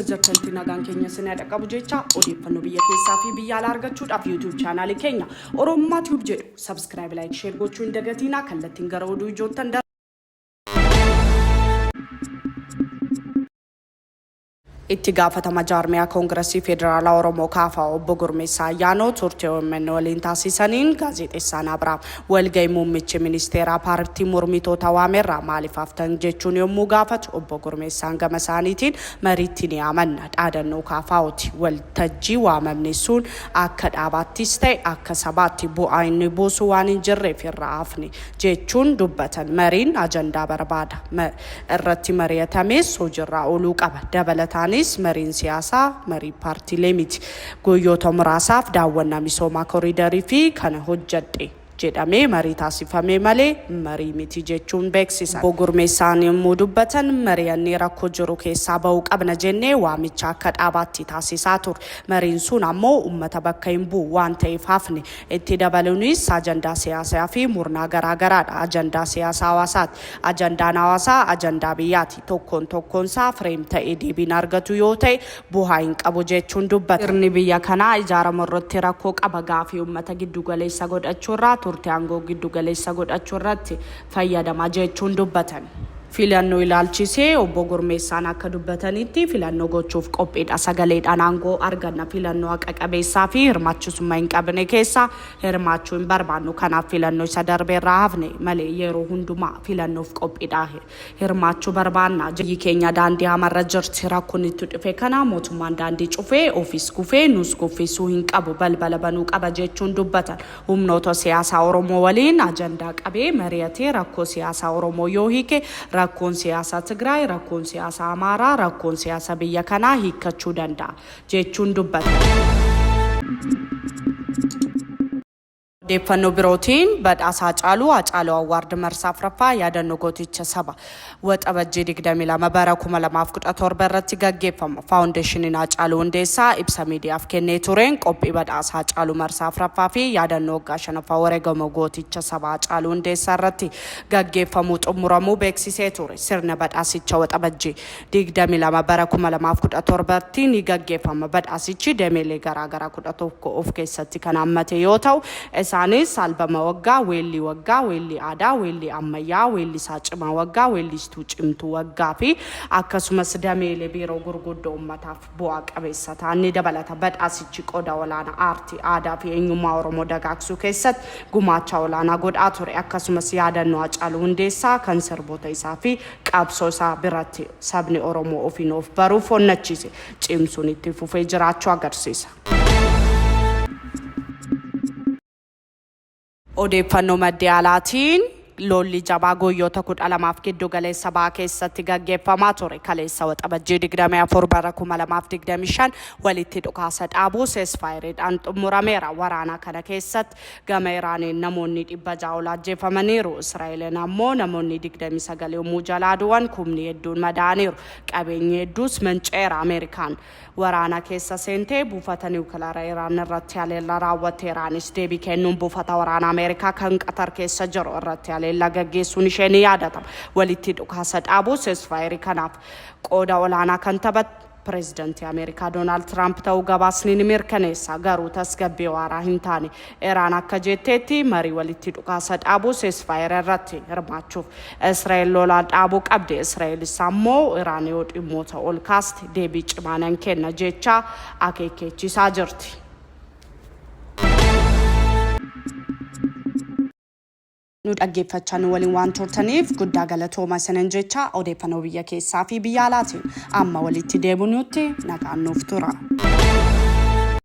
Akka jirtantti nagaan keenya sinaa dhaqqabu jecha odeeffannoo biyya keessaa fi biyya alaa argachuudhaaf YouTube chaanaalii keenya Oromummaa Tube jedhu subscribe, like, share gochuu hin dagatinaa. Kallattiin gara oduu ijoottan itti gaafatama jaarmiyaa koongiresii federaalaa Oromoo kaafaa obbo Gurmeessaa Ayyaanoo turtii OMN waliin taasisaniin gaazexeessaan Abiraam walgahii muummichi ministeeraa paartii mormitoota waamerraa maaliif haftan jechuun yommuu gaafatu obbo Gurmeessaan gama isaaniitiin mariitti ni amanna dhaadannoo kaafaa'ooti waltajjii waamamni sun akka dhaabaattis ta'e akka sabaatti bu'aa inni buusu waan hin jirreef irraa hafni jechuun dubbatan. Mariin ajandaa barbaada irratti mari'atames hojiirra ooluu qaba. Dabalataan mariin siyaasaa marii paartiilee miti. Guyyoota muraasaaf daawwannaa misoomaa koriidarii fi kana hojjedhe jedhamee marii taasifame malee marii miti jechuun beeksisan. Obbo Gurmeessaan yommuu dubbatan mari'annee rakkoo jiru keessaa bahuu qabna jennee waamicha akka dhaabaatti taasisaa ture. Mariin sun ammoo uummata bakka hin bu'u waan ta'eef hafne. Itti dabaluunis ajandaa siyaasaa fi murnaa garaagaraadha. Ajandaa siyaasaa hawaasaati. Ajandaan hawaasaa ajandaa biyyaati. Tokkoonsaa fireem ta'ee deebiin argatu yoo ta'e bu'aa hin qabu jechuun dubbata. Sirni biyya kanaa ijaarama irratti rakkoo qaba. Gaafii uummata giddu galeessa godhachuurraa turtii aangoo giddu galeessa godhachuu irratti fayyadama jechuun dubbatan. Filannoo ilaalchisee obbo Gurmeessaan akka dubbatanitti filannoo gochuuf qophiidha. Sagaleedhaan aangoo arganna. Filannoo haqa qabeessaa fi hirmaachisummaa hin qabne keessa hirmaachuu hin barbaannu. Kanaaf filannoo isa darbeerraa hafne malee yeroo hundumaa filannoof qophiidha. Hirmaachuu barbaanna. Biyyi keenya daandii hamarra jirti. Rakkoon itti dhufe kana mootummaan daandii cufee ofiis gufee nus guffisuu hin qabu. Balbala banuu qaba jechuun dubbatan. Humnoota siyaasaa Oromoo waliin ajandaa qabee mari'atee rakkoo siyaasaa Oromoo yoo hiike rakkoon siyaasaa Tigraay, rakkoon siyaasaa Amaaraa, rakkoon siyaasaa biyya kanaa hiikkachuu danda'a jechuun dubbata. Odeeffannoo birootiin badhaasaa Hacaaluu Awwaard marsaa afuraffaa yaadannoo gooticha saba waxabajjii 22 bara 2017 irratti gaggeeffama. Faawundeeshiniin Hacaaluu Hundeessaa ibsa miidiyaaf kennee tureen qophii badhaasaa Hacaaluu marsaa afuraffaa fi yaadannoo waggaa 5ffaa wareegama gooticha saba Hacaaluu Hundeessaa irratti gaggeeffamuu xumuramuu beeksisee ture. Sirna badhaasicha waxabajjii 22 bara 2017 ni gaggeeffama. Badhaasichi dameelee garaagaraa 11 of keessatti kan hammate yoo ta'u isaanis albama waggaa, weellii waggaa, weellii aadaa, weellii ammayyaa, weellii saacimaa waggaa, weellistuu cimtuu waggaa fi akkasumas dameelee biiroo gurguddoo uummataaf bu'aa qabeessa ta'an ni dabalata. Badhaasichi qooda olaanaa aartii, aadaa fi eenyummaa Oromoo dagaagsuu keessatti gumaacha olaanaa godhaa ture. Akkasumas yaadannoo Hacaaluu Hundeessaa kan sirboota isaa fi qabsoo isaa biratti sabni Oromoo ofiin of baruuf onnachiise cimsuun itti fufee jiraachuu agarsiisa. Odeeffannoo madda alaatiin lolli jabaa guyyoota 12 giddu galeessa ba'aa keessatti gaggeeffamaa ture. Kaleessa waxabajjii 24 bara 2025 walitti dhukaasa dhaabuu ceasefire-dhaan xumurameera. Waraana kana keessatti gama Iraaniin namoonni 600 ol ajjeefamaniiru. Israa'eliin ammoo namoonni 29 yommuu jalaa du'an kumni hedduun madaaniiru. Qabeenyi hedduus manceera. Ameerikaan waraana keessa seentee buufata niwukilaara Iraan irratti haleellaa raawwatte. Iraanis deebii kennuun buufata waraana Ameerikaa kan Qatar keessa jiru irratti haleellaa gaggeessuun ishee ni yaadatama. Walitti dhukaasa dhaabuu ceasefire kanaaf qooda olaanaa kan taphate Pireezidaantii Ameerikaa Doonaald Tiraamp ta'uu gabaasni ni mirkaneessa. Garuu tasgabbii waaraa hin taane. Iraan akka jetteetti marii walitti dhukaasa dhaabuu ceasefire irratti hirmaachuuf Israa'el lolaa dhaabuu qabdi. Israa'elis ammoo Iraan yoo dhimmoota ol kaaste deebii cimaa nan kenna jecha akeekkachiisaa jirti. Nu dhaggeeffachaa waliin waan turtaniif guddaa galatooma isinan jecha odeeffannoo biyya keessaa fi biyya alaatiin amma walitti deebinutti nagaan nuuf tura.